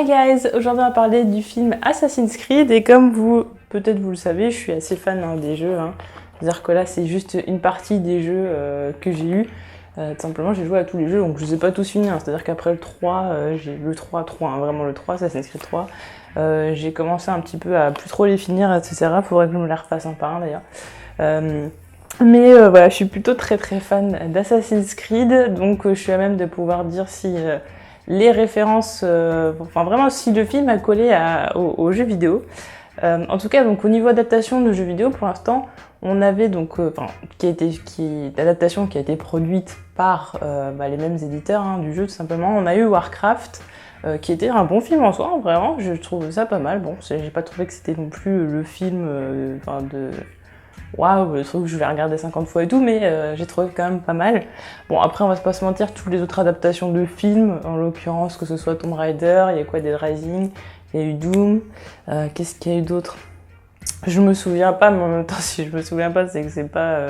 Hi guys, aujourd'hui on va parler du film Assassin's Creed et comme peut-être vous le savez, je suis assez fan des jeux. C'est-à-dire que là c'est juste une partie des jeux que j'ai eu. Tout simplement j'ai joué à tous les jeux donc je les ai pas tous finis. C'est-à-dire qu'après le 3, j'ai le 3, vraiment le 3, Assassin's Creed 3. J'ai commencé un petit peu à plus trop les finir, etc. Faudrait que je me les refasse un par un d'ailleurs. Mais voilà, je suis plutôt très fan d'Assassin's Creed, donc je suis à même de pouvoir dire si les références, enfin vraiment si le film a collé aux jeux vidéo. En tout cas, donc au niveau adaptation de jeux vidéo, pour l'instant, on avait donc, l'adaptation qui a été produite par les mêmes éditeurs du jeu tout simplement. On a eu Warcraft, qui était un bon film en soi, vraiment, je trouve ça pas mal. Bon, j'ai pas trouvé que c'était non plus le film waouh, le truc que je vais regarder 50 fois et tout, mais j'ai trouvé quand même pas mal. Bon, après, on va pas se mentir, toutes les autres adaptations de films, en l'occurrence, que ce soit Tomb Raider, il y a quoi, Dead Rising, il y a eu Doom, qu'est-ce qu'il y a eu d'autre? Je me souviens pas, mais en même temps, si je me souviens pas, c'est que c'est pas...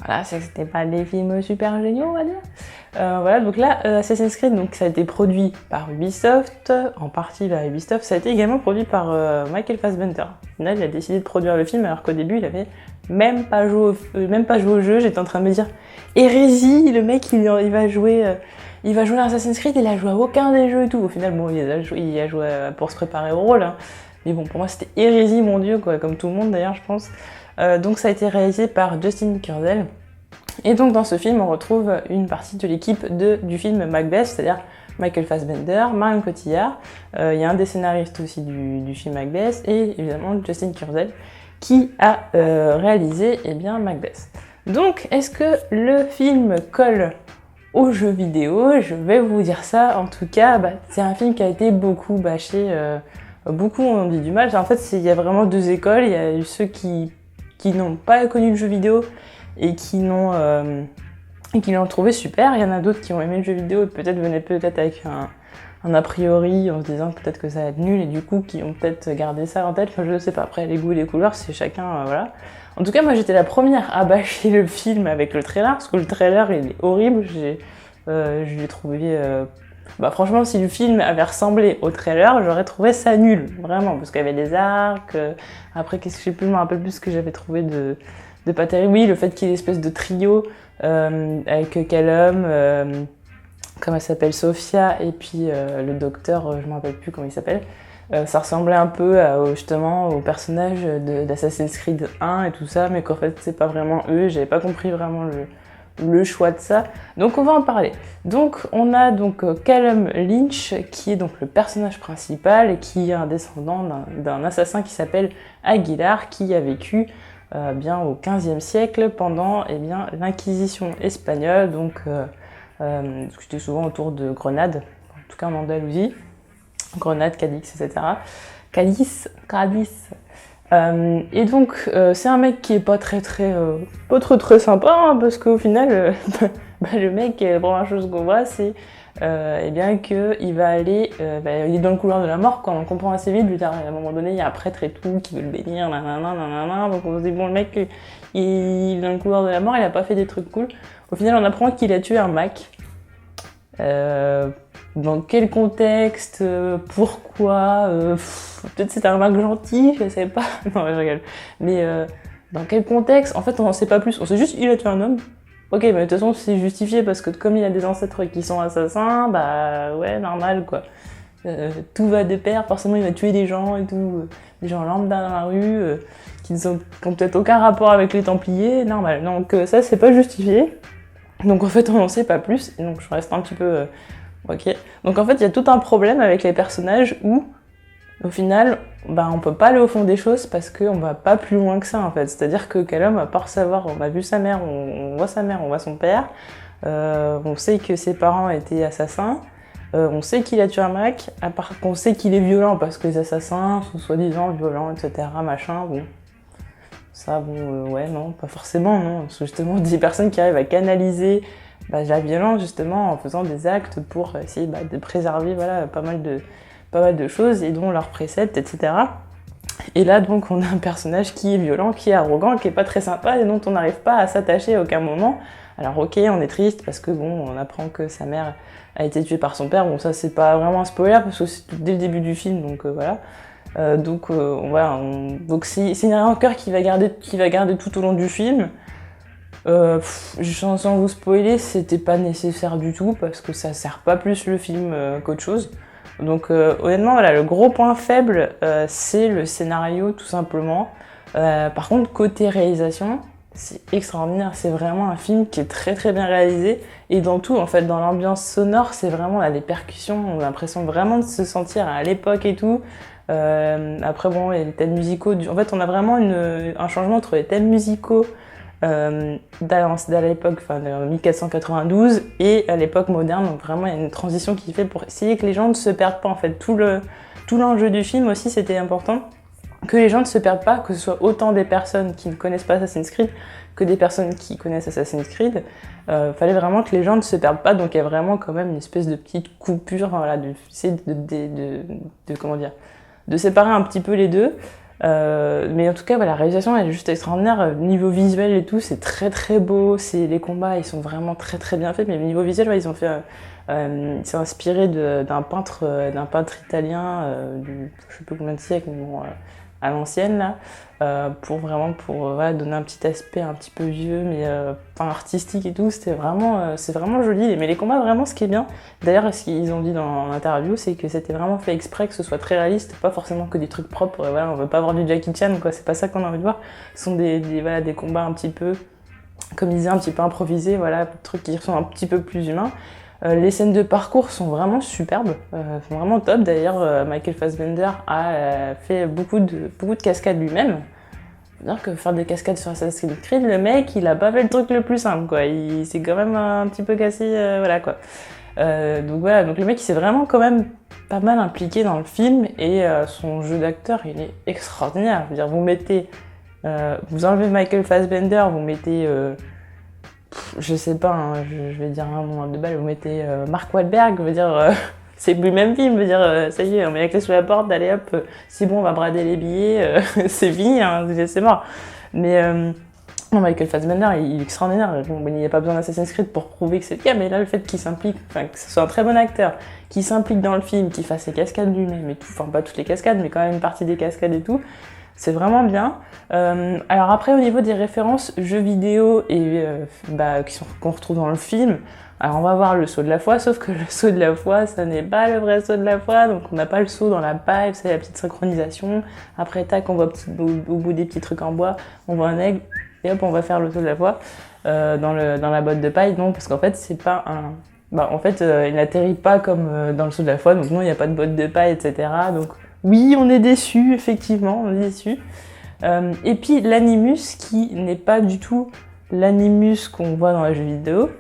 Voilà, c'est que c'était pas des films super géniaux, on va dire. Voilà, donc là, Assassin's Creed, donc, ça a été produit par Ubisoft, en partie par Ubisoft, ça a été également produit par Michael Fassbender. Au final, il a décidé de produire le film alors qu'au début, il avait même pas joué au jeu. J'étais en train de me dire, hérésie, le mec, il va jouer à Assassin's Creed, il a joué à aucun des jeux et tout. Au final, bon, il a joué pour se préparer au rôle, hein. Mais bon, pour moi, c'était hérésie, mon dieu, quoi, comme tout le monde d'ailleurs, je pense. Donc ça a été réalisé par Justin Kurzel. Et donc dans ce film, on retrouve une partie de l'équipe du film Macbeth, c'est-à-dire Michael Fassbender, Marion Cotillard. Il y a un des scénaristes aussi du film Macbeth et évidemment Justin Kurzel qui a réalisé Macbeth. Donc est-ce que le film colle aux jeux vidéo? Je vais vous dire ça. En tout cas, c'est un film qui a été beaucoup bâché. Beaucoup ont dit du mal. En fait, il y a vraiment deux écoles. Il y a ceux qui n'ont pas connu le jeu vidéo et qui l'ont trouvé super. Il y en a d'autres qui ont aimé le jeu vidéo et venaient peut-être avec un a priori en se disant peut-être que ça va être nul et du coup qui ont peut-être gardé ça en tête. Enfin, je sais pas. Après, les goûts et les couleurs, c'est chacun, voilà. En tout cas, moi, j'étais la première à bâcher le film avec le trailer parce que le trailer, il est horrible. Je l'ai trouvé... franchement, si le film avait ressemblé au trailer, j'aurais trouvé ça nul, vraiment, parce qu'il y avait des arcs. Après, qu'est-ce que je sais plus, je me rappelle plus ce que j'avais trouvé de pas terrible. Oui, le fait qu'il y ait une espèce de trio avec Callum, comment elle s'appelle, Sophia, et puis le docteur, je me rappelle plus comment il s'appelle. Ça ressemblait un peu justement au personnage d'Assassin's Creed 1 et tout ça, mais qu'en fait, c'est pas vraiment eux. J'avais pas compris vraiment le choix de ça. Donc on va en parler. Donc on a Callum Lynch qui est donc le personnage principal et qui est un descendant d'un assassin qui s'appelle Aguilar qui a vécu au XVe siècle pendant l'Inquisition espagnole, donc c'était souvent autour de Grenade, en tout cas en Andalousie, Grenade, Cadix, etc. Cadiz. Et donc c'est un mec qui est pas très sympa parce qu'au final le mec, la première chose qu'on voit c'est qu'il va aller il est dans le couloir de la mort quoi. On comprend assez vite, je veux dire, à un moment donné il y a un prêtre et tout qui veut le bénir, donc on se dit bon, le mec il est dans le couloir de la mort, il a pas fait des trucs cool. Au final on apprend qu'il a tué un Mac. Dans quel contexte, pourquoi, peut-être c'était un Mac gentil, je sais pas, non je rigole, mais dans quel contexte, en fait on en sait pas plus, on sait juste il a tué un homme. Ok, mais de toute façon c'est justifié parce que comme il a des ancêtres qui sont assassins, ouais, normal quoi. Tout va de pair, forcément il va tuer des gens et tout, des gens lambda dans la rue, qui ont peut-être aucun rapport avec les Templiers, normal. Donc ça c'est pas justifié. Donc en fait on n'en sait pas plus, et donc je reste un petit peu... ok. Donc en fait il y a tout un problème avec les personnages où, au final, on peut pas aller au fond des choses parce qu'on va pas plus loin que ça en fait. C'est-à-dire que Callum, à part savoir, on a vu sa mère, on voit sa mère, on voit son père, on sait que ses parents étaient assassins, on sait qu'il a tué un mec, à part qu'on sait qu'il est violent parce que les assassins sont soi-disant violents, etc. machin, bon... Ça, ouais, non, pas forcément, non. Parce que justement, des personnes qui arrivent à canaliser la violence, justement, en faisant des actes pour essayer de préserver, voilà, pas mal de choses, et dont leurs préceptes, etc. Et là, donc, on a un personnage qui est violent, qui est arrogant, qui est pas très sympa et dont on n'arrive pas à s'attacher à aucun moment. Alors, ok, on est triste parce que bon, on apprend que sa mère a été tuée par son père. Bon, ça, c'est pas vraiment un spoiler parce que c'est dès le début du film, donc voilà. Donc c'est une rancœur qui va garder tout au long du film. Sans vous spoiler, c'était pas nécessaire du tout parce que ça sert pas plus le film qu'autre chose. Donc honnêtement, voilà, le gros point faible, c'est le scénario tout simplement. Par contre, côté réalisation, c'est extraordinaire. C'est vraiment un film qui est très très bien réalisé. Et dans tout, en fait, dans l'ambiance sonore, c'est vraiment là, les percussions, on a l'impression vraiment de se sentir à l'époque et tout. Après, bon, il y a les thèmes musicaux. En fait, on a vraiment un changement entre les thèmes musicaux à l'époque, enfin, de 1492 et à l'époque moderne. Donc vraiment, il y a une transition qui est faite pour essayer que les gens ne se perdent pas. En fait, tout l'enjeu du film aussi, c'était important que les gens ne se perdent pas, que ce soit autant des personnes qui ne connaissent pas Assassin's Creed que des personnes qui connaissent Assassin's Creed. Fallait vraiment que les gens ne se perdent pas. Donc il y a vraiment quand même une espèce de petite coupure, voilà, comment dire, de séparer un petit peu les deux. Mais en tout cas, voilà, la réalisation elle est juste extraordinaire. Niveau visuel et tout, c'est très très beau. Les combats, ils sont vraiment très très bien faits. Mais au niveau visuel, ouais, ils ont fait, ils s'est inspiré d'un peintre italien je sais plus combien de siècles, mais bon, à l'ancienne là, pour voilà, donner un petit aspect un petit peu vieux, mais artistique et tout. C'est vraiment joli. Mais les combats, vraiment, ce qui est bien. D'ailleurs, ce qu'ils ont dit dans l'interview, c'est que c'était vraiment fait exprès que ce soit très réaliste, pas forcément que des trucs propres. Voilà, on veut pas voir du Jackie Chan, quoi. C'est pas ça qu'on a envie de voir. Ce sont voilà, des combats un petit peu, comme ils disaient, un petit peu improvisés, voilà, des trucs qui sont un petit peu plus humains. Les scènes de parcours sont vraiment superbes, sont vraiment top. D'ailleurs, Michael Fassbender a fait beaucoup de cascades lui-même. C'est-à-dire que faire des cascades sur Assassin's Creed, le mec, il a pas fait le truc le plus simple, quoi. Il s'est quand même un petit peu cassé, voilà, quoi. Donc voilà, donc le mec, il s'est vraiment quand même pas mal impliqué dans le film et son jeu d'acteur, il est extraordinaire. Je veux dire, vous enlevez Michael Fassbender, vous mettez... je sais pas, hein, je vais dire un nom de balle, vous mettez Mark Wahlberg, je veux dire, c'est plus le même film, je veux dire, ça y est, on met la clé sous la porte, allez hop, c'est bon, on va brader les billets, c'est fini, hein, c'est mort. Mais non, Michael Fassbender, il est extraordinaire. Bon, il n'y a pas besoin d'Assassin's Creed pour prouver que c'est le cas, mais là, le fait qu'il s'implique, enfin, que ce soit un très bon acteur, qu'il s'implique dans le film, qu'il fasse les cascades lui-même et tout, enfin, pas toutes les cascades, mais quand même une partie des cascades et tout, c'est vraiment bien. Alors après, au niveau des références jeux vidéo et qu'on retrouve dans le film, alors on va voir le saut de la foi, sauf que le saut de la foi, ça n'est pas le vrai saut de la foi, donc on n'a pas le saut dans la paille, c'est la petite synchronisation. Après, tac, on voit au bout des petits trucs en bois, on voit un aigle, et hop, on va faire le saut de la foi dans la botte de paille. Non, parce qu'en fait, c'est pas un... il n'atterrit pas comme dans le saut de la foi, donc non, il n'y a pas de botte de paille, etc. Donc oui, on est déçus, effectivement, on est déçus. Et puis l'animus qui n'est pas du tout l'animus qu'on voit dans les jeux vidéo.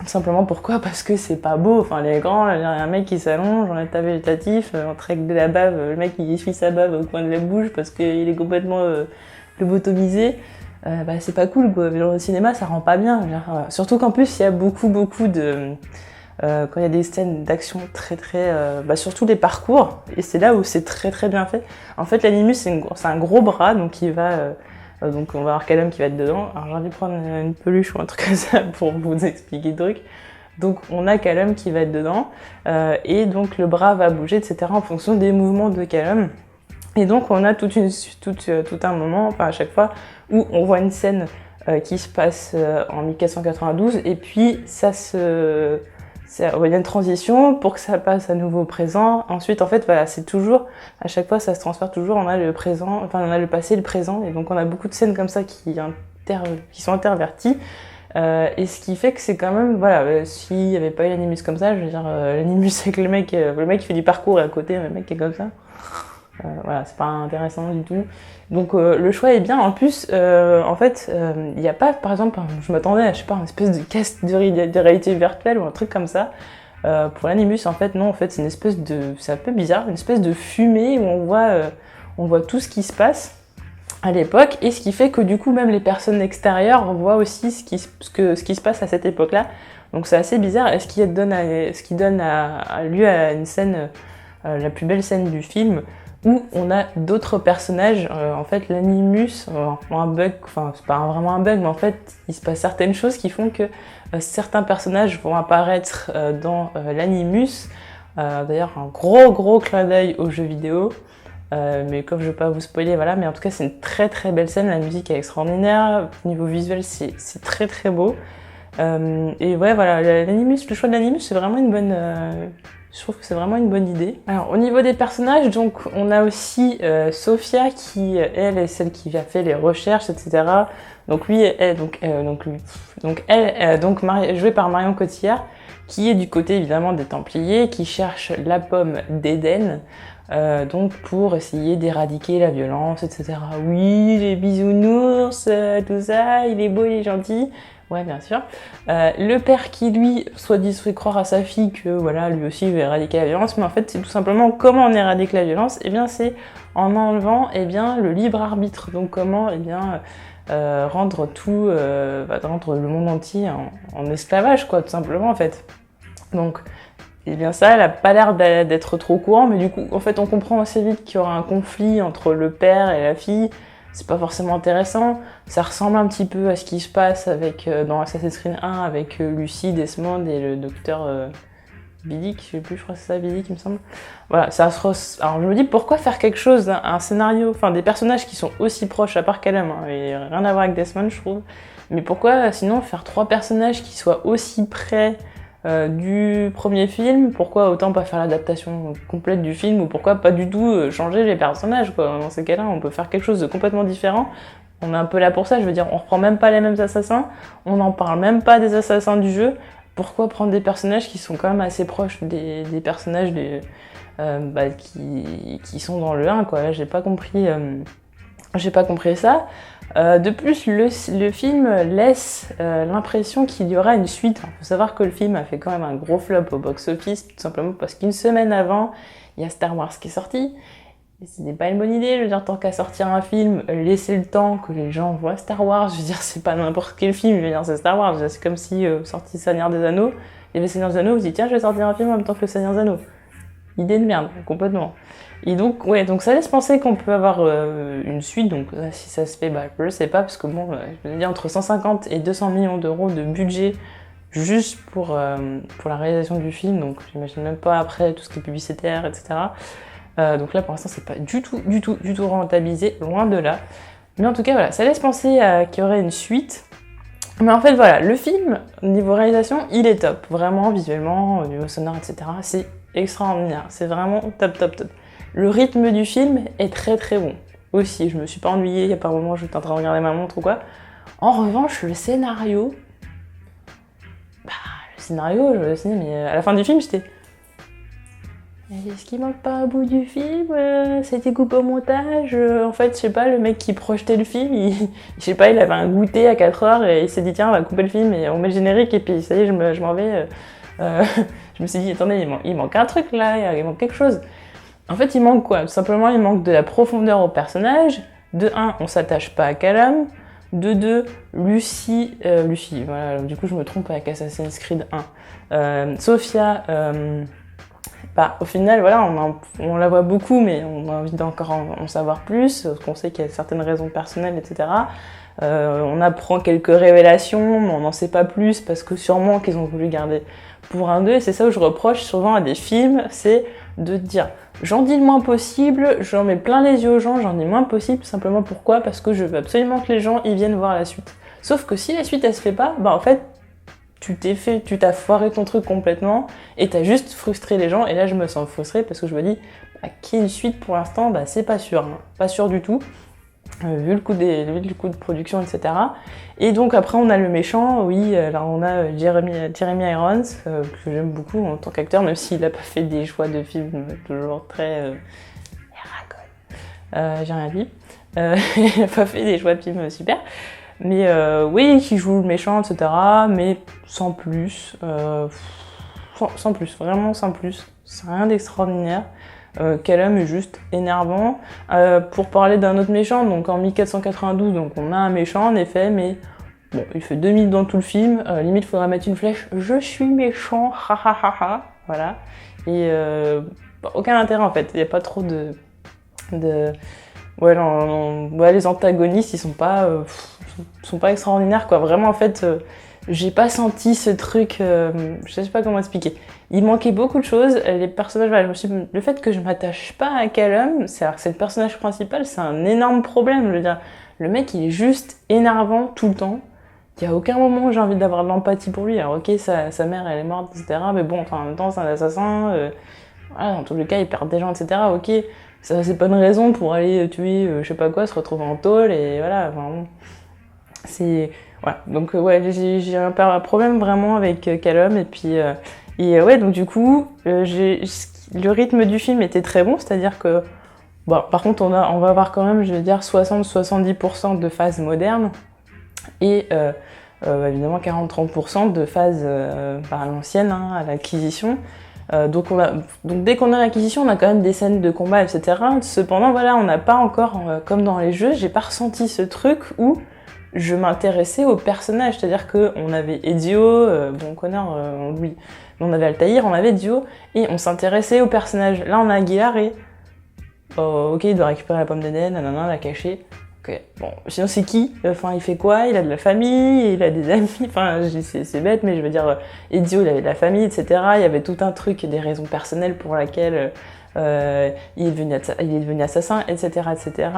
Simplement pourquoi ? Parce que c'est pas beau, enfin les grands, il y a un mec qui s'allonge en état végétatif, en train de la bave, le mec il essuie sa bave au coin de la bouche parce qu'il est complètement lobotomisé. C'est pas cool quoi, mais dans le cinéma ça rend pas bien. Surtout qu'en plus il y a beaucoup de... quand il y a des scènes d'action très surtout les parcours, et c'est là où c'est très bien fait. En fait l'animus c'est un gros bras, donc il va... donc on va avoir Callum qui va être dedans. Alors j'ai envie de prendre une peluche ou un truc comme ça pour vous expliquer le truc. Donc on a Callum qui va être dedans, et donc le bras va bouger, etc. en fonction des mouvements de Callum. Et donc on a tout un moment, enfin à chaque fois, où on voit une scène qui se passe en 1492, et puis il y a une transition pour que ça passe à nouveau au présent. Ensuite, en fait, voilà, c'est toujours, à chaque fois, ça se transfère toujours. On a le présent, enfin, on a le passé, le présent, et donc on a beaucoup de scènes comme ça qui sont interverties. Et ce qui fait que c'est quand même, voilà, s'il n'y avait pas eu l'animus comme ça, je veux dire, l'animus avec le mec qui fait du parcours et à côté, le mec qui est comme ça. Voilà, c'est pas intéressant du tout. Donc le choix est bien. En plus, en fait, il n'y a pas, par exemple, je m'attendais à, je sais pas, une espèce de casque de réalité virtuelle ou un truc comme ça. Pour l'animus, en fait, non, en fait, c'est une espèce de, c'est un peu bizarre, une espèce de fumée où on voit tout ce qui se passe à l'époque, et ce qui fait que du coup, même les personnes extérieures voient aussi ce qui se passe à cette époque-là. Donc c'est assez bizarre. Et ce qui donne lieu à une scène, la plus belle scène du film, où on a d'autres personnages. En fait, l'animus, un bug, enfin c'est pas vraiment un bug, mais en fait il se passe certaines choses qui font que certains personnages vont apparaître dans l'animus. D'ailleurs, un gros clin d'œil aux jeux vidéo. Mais comme je vais pas vous spoiler, voilà, mais en tout cas c'est une très belle scène, la musique est extraordinaire, au niveau visuel c'est très beau. Et ouais, voilà, l'animus, le choix de l'animus, c'est vraiment une bonne... je trouve que c'est vraiment une bonne idée. Alors, au niveau des personnages, donc, on a aussi Sophia, qui, elle, est celle qui a fait les recherches, etc. Donc, lui, elle, jouée par Marion Cotillard, qui est du côté, évidemment, des Templiers, qui cherche la pomme d'Éden, donc, pour essayer d'éradiquer la violence, etc. Oui, les bisounours, tout ça, il est beau, il est gentil. Ouais, bien sûr. Le père qui, lui, soit fait croire à sa fille que, voilà, lui aussi il veut éradiquer la violence, mais en fait, c'est tout simplement comment on éradique la violence. Eh bien, c'est en enlevant, eh bien, le libre arbitre. Donc, comment, eh bien, rendre tout, rendre le monde entier en esclavage, quoi, tout simplement, en fait. Donc, eh bien, ça, elle a pas l'air d'être trop au courant, mais du coup, en fait, on comprend assez vite qu'il y aura un conflit entre le père et la fille. C'est pas forcément intéressant, ça ressemble un petit peu à ce qui se passe avec, dans Assassin's Creed 1 avec Lucie, Desmond et le docteur Billick, je sais plus, je crois que c'est ça, Billick il me semble. Voilà, alors je me dis pourquoi faire quelque chose, un scénario, enfin des personnages qui sont aussi proches, à part Callum, hein, et rien à voir avec Desmond je trouve, mais pourquoi sinon faire 3 personnages qui soient aussi près du premier film, pourquoi autant pas faire l'adaptation complète du film, ou pourquoi pas du tout changer les personnages, quoi. Dans ces cas-là, on peut faire quelque chose de complètement différent. On est un peu là pour ça, je veux dire, on reprend même pas les mêmes assassins, on n'en parle même pas des assassins du jeu. Pourquoi prendre des personnages qui sont quand même assez proches des personnages qui sont dans le 1, quoi. Là, j'ai pas compris ça. De plus, le film laisse l'impression qu'il y aura une suite. Il faut savoir que le film a fait quand même un gros flop au box-office, tout simplement parce qu'une semaine avant, il y a Star Wars qui est sorti. Et ce n'est pas une bonne idée, je veux dire, tant qu'à sortir un film, laisser le temps que les gens voient Star Wars. Je veux dire, c'est pas n'importe quel film, je veux dire, c'est Star Wars. C'est comme si sorti Seigneur des Anneaux, il y avait Seigneur des Anneaux, vous dites tiens, je vais sortir un film en même temps que le Seigneur des Anneaux. Idée de merde, complètement. Et donc, ouais, donc ça laisse penser qu'on peut avoir une suite, donc si ça se fait, bah je sais pas, parce que bon, je veux dire, entre 150 et 200 millions d'euros de budget juste pour la réalisation du film, donc j'imagine même pas après tout ce qui est publicitaire, etc. Donc là, pour l'instant, c'est pas du tout rentabilisé, loin de là. Mais en tout cas, voilà, ça laisse penser qu'il y aurait une suite. Mais en fait, voilà, le film, niveau réalisation, il est top. Vraiment, visuellement, au niveau sonore, etc. C'est extraordinaire. C'est vraiment top. Le rythme du film est très bon. Aussi, je me suis pas ennuyée, il y a pas un moment où j'étais en train de regarder ma montre ou quoi. En revanche, le scénario... mais à la fin du film, j'étais... Est-ce qu'il manque pas un bout du film ça a été coupé au montage en fait, je sais pas, le mec qui projetait le film, je sais pas, il avait un goûter à 4h et il s'est dit tiens, on va couper le film et on met le générique et puis ça y est, je m'en vais. Je me suis dit attendez, il manque un truc là, il manque quelque chose. En fait, il manque quoi? Tout simplement, il manque de la profondeur au personnage. De 1, on s'attache pas à Callum. De 2, Lucie, voilà, du coup je me trompe avec Assassin's Creed 1. Sophia... au final, voilà, on la voit beaucoup, mais on a envie d'encore en savoir plus, parce qu'on sait qu'il y a certaines raisons personnelles, etc. On apprend quelques révélations, mais on n'en sait pas plus, parce que sûrement qu'ils ont voulu garder pour un 2, et c'est ça où je reproche souvent à des films, c'est de dire j'en dis le moins possible, j'en mets plein les yeux aux gens, j'en dis le moins possible, simplement pourquoi? Parce que je veux absolument que les gens y viennent voir la suite. Sauf que si la suite elle se fait pas, bah en fait, tu t'as foiré ton truc complètement et t'as juste frustré les gens. Et là, je me sens frustrée parce que je me dis, qu'il y ait une suite pour l'instant, bah, c'est pas sûr. Hein. Pas sûr du tout, vu le coût de production, etc. Et donc après, on a le méchant. Oui, là, on a Jeremy Irons, que j'aime beaucoup en tant qu'acteur, même s'il a pas fait des choix de films toujours très... j'ai rien dit. Il a pas fait des choix de films super. Mais oui, qui joue le méchant, etc. Mais sans plus. Sans plus, vraiment sans plus. C'est rien d'extraordinaire. Callum est juste énervant. Pour parler d'un autre méchant, donc en 1492, donc on a un méchant en effet, mais bon, il fait 2 minutes dans tout le film. Limite, il faudra mettre une flèche. Je suis méchant, ha. Voilà. Et aucun intérêt en fait. Il n'y a pas trop de Ouais, ouais, les antagonistes, ils sont pas extraordinaires, quoi. Vraiment, en fait, j'ai pas senti ce truc, je sais pas comment expliquer. Il manquait beaucoup de choses, les personnages, voilà, le fait que je m'attache pas à Callum, c'est-à-dire que c'est le personnage principal, c'est un énorme problème, je veux dire. Le mec, il est juste énervant tout le temps. Il y a aucun moment où j'ai envie d'avoir de l'empathie pour lui. Alors, ok, sa mère, elle est morte, etc. Mais bon, enfin, en même temps, c'est un assassin, voilà, dans tous les cas, il perd des gens, etc. Ok, ça, c'est pas une raison pour aller tuer, je sais pas quoi, se retrouver en tôle, et voilà, enfin bon. C'est. Voilà, donc ouais, j'ai un problème vraiment avec Callum, et puis. Ouais, donc du coup, le rythme du film était très bon, c'est-à-dire que. Bon, par contre, on va avoir quand même, je vais dire, 60-70% de phases modernes, et évidemment 40-30% de phases à l'ancienne, hein, à l'acquisition. Donc dès qu'on a l'acquisition, on a quand même des scènes de combat, etc. Cependant, voilà, on n'a pas encore, comme dans les jeux, j'ai pas ressenti ce truc où je m'intéressais aux personnages. C'est-à-dire qu'on avait Ezio, bon, Connor, on oublie. On avait Altaïr, on avait Ezio, et on s'intéressait aux personnages. Là, on a Aguilar et... Oh, ok, il doit récupérer la pomme d'Éden, nanana, la cacher. Ok, bon, sinon c'est qui? Enfin, il fait quoi? Il a de la famille, il a des amis, enfin, c'est bête, mais je veux dire, Ezio, il avait de la famille, etc. Il y avait tout un truc, des raisons personnelles pour lesquelles il est devenu assassin, etc., etc.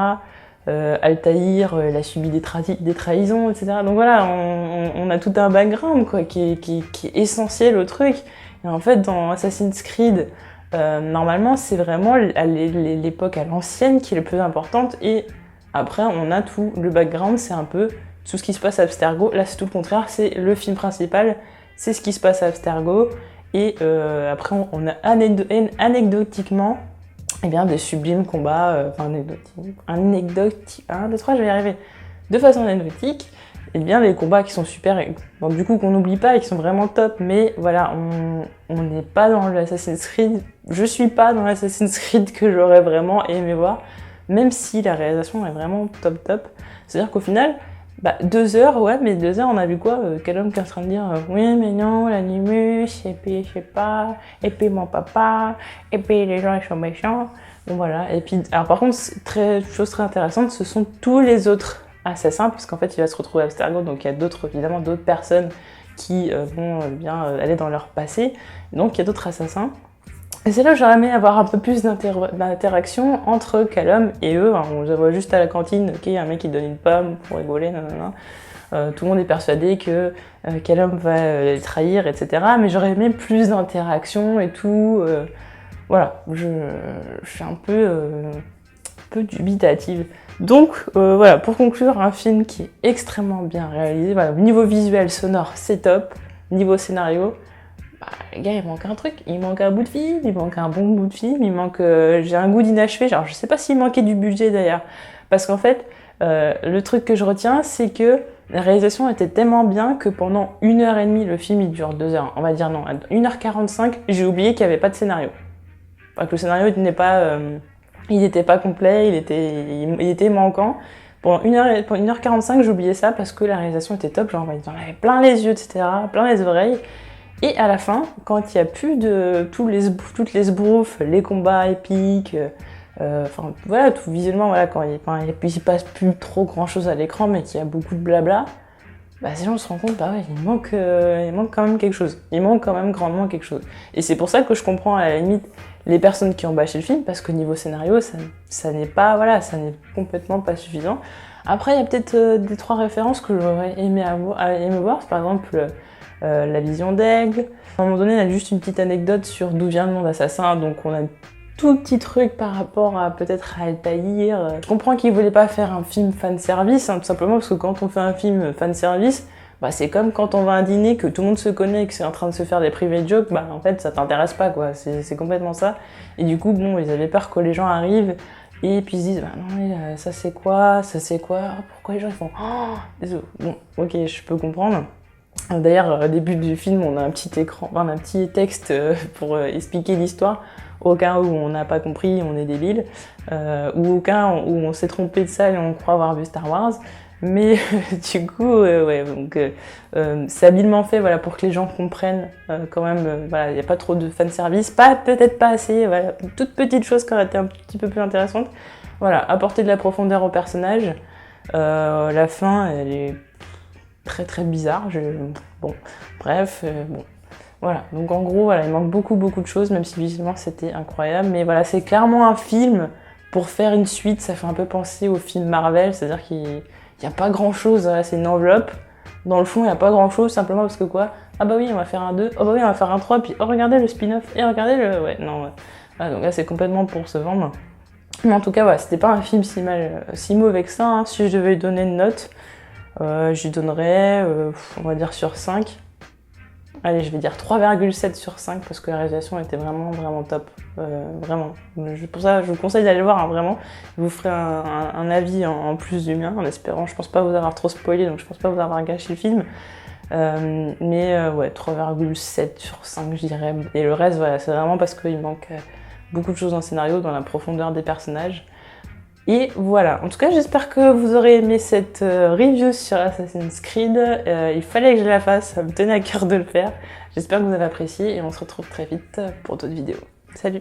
Altaïr, il a subi des trahisons, etc. Donc voilà, on a tout un background, quoi, qui est essentiel au truc. Et en fait, dans Assassin's Creed, normalement, c'est vraiment l'époque à l'ancienne qui est le plus importante, et après, on a tout le background, c'est un peu tout ce qui se passe à Abstergo. Là, c'est tout le contraire, c'est le film principal, c'est ce qui se passe à Abstergo. Et après, on a anecdotiquement eh bien, des sublimes combats, anecdotiques, 1, 2, 3, je vais y arriver. De façon anecdotique, eh bien, les combats qui sont super, bon, du coup, qu'on n'oublie pas et qui sont vraiment top, mais voilà, on n'est pas dans l'Assassin's Creed, je suis pas dans l'Assassin's Creed que j'aurais vraiment aimé voir. Même si la réalisation est vraiment top. C'est-à-dire qu'au final, 2 heures, ouais, mais 2 heures, on a vu quoi? Callum qui est en train de dire oui, mais non, l'animus, et puis je sais pas, et puis mon papa, et puis les gens ils sont méchants. Bon voilà, et puis, alors par contre, chose très intéressante, ce sont tous les autres assassins, parce qu'en fait, il va se retrouver à Abstergo, donc il y a évidemment d'autres personnes qui vont bien aller dans leur passé, donc il y a d'autres assassins. Et c'est là où j'aurais aimé avoir un peu plus d'interaction entre Callum et eux. On les voit juste à la cantine, ok, un mec qui donne une pomme pour rigoler, nanana. Tout le monde est persuadé que Callum va les trahir, etc. Mais j'aurais aimé plus d'interaction et tout. Voilà, je suis un peu dubitative. Donc voilà, pour conclure, un film qui est extrêmement bien réalisé. Voilà, niveau visuel, sonore, c'est top. Niveau scénario, les gars, il manque un truc, il manque un bout de film, il manque un bon bout de film, il manque... j'ai un goût d'inachevé, genre je sais pas s'il manquait du budget d'ailleurs, parce qu'en fait, le truc que je retiens, c'est que la réalisation était tellement bien que pendant 1h30, le film il dure 2 heures, on va dire non, 1h45, j'ai oublié qu'il n'y avait pas de scénario. Enfin, que le scénario il n'était pas complet, il était manquant. Pendant 1h45, j'ai oublié ça parce que la réalisation était top, genre j'en avais plein les yeux, etc., plein les oreilles. Et à la fin, quand il n'y a plus de toutes les sbrouffes, les combats épiques, enfin voilà, tout visuellement, voilà, quand il se passe plus trop grand chose à l'écran, mais qu'il y a beaucoup de blabla, ces gens se rendent compte, ouais, il manque quand même quelque chose. Il manque quand même grandement quelque chose. Et c'est pour ça que je comprends à la limite les personnes qui ont bâché le film, parce qu'au niveau scénario, ça n'est complètement pas suffisant. Après, il y a peut-être 2-3 références que j'aurais aimé voir, par exemple. La vision d'Aigle. À un moment donné, on a juste une petite anecdote sur d'où vient le nom d'Assassin, donc on a un tout petit truc par rapport à peut-être à Altaïr. Je comprends qu'ils voulaient pas faire un film fanservice, hein, tout simplement parce que quand on fait un film fanservice, c'est comme quand on va à un dîner, que tout le monde se connaît et que c'est en train de se faire des private jokes, en fait ça t'intéresse pas, quoi. C'est complètement ça. Et du coup, bon, ils avaient peur que les gens arrivent et puis ils se disent, non mais ça c'est quoi, pourquoi les gens ils font, oh, désolé. Bon, ok, je peux comprendre. D'ailleurs, au début du film, on a un petit texte pour expliquer l'histoire, au cas où on n'a pas compris, on est débile, ou au cas où on s'est trompé de ça et on croit avoir vu Star Wars. Mais du coup, ouais, donc c'est habilement fait, voilà, pour que les gens comprennent quand même. Voilà, il n'y a pas trop de fanservice, peut-être pas assez. Voilà, une toute petite chose qui aurait été un petit peu plus intéressante. voilà, apporter de la profondeur au personnage. La fin, elle est très très bizarre. Bon, bref, bon. Voilà, donc en gros, voilà, il manque beaucoup de choses, même si visuellement c'était incroyable. Mais voilà, c'est clairement un film pour faire une suite. Ça fait un peu penser au film Marvel, c'est-à-dire qu'il n'y a pas grand-chose, c'est une enveloppe. Dans le fond, il n'y a pas grand-chose, simplement parce que quoi? Ah bah oui, on va faire un 2, oh bah oui, on va faire un 3, puis oh regardez le spin-off, et regardez le... Ouais, non, ouais. Voilà, donc là, c'est complètement pour se vendre. Mais en tout cas, voilà, c'était pas un film si mauvais que ça, hein. Si je devais lui donner une note, je lui donnerais, on va dire sur 5. Allez, je vais dire 3,7 sur 5 parce que la réalisation était vraiment top. Vraiment. Pour ça, je vous conseille d'aller le voir, hein, vraiment. Je vous ferai un avis en plus du mien, en espérant. Je pense pas vous avoir trop spoilé, donc je pense pas vous avoir gâché le film. Ouais, 3,7 sur 5, je dirais. Et le reste, voilà, c'est vraiment parce qu'il manque beaucoup de choses dans le scénario, dans la profondeur des personnages. Et voilà, en tout cas j'espère que vous aurez aimé cette review sur Assassin's Creed. Il fallait que je la fasse, ça me tenait à cœur de le faire. J'espère que vous avez apprécié et on se retrouve très vite pour d'autres vidéos. Salut!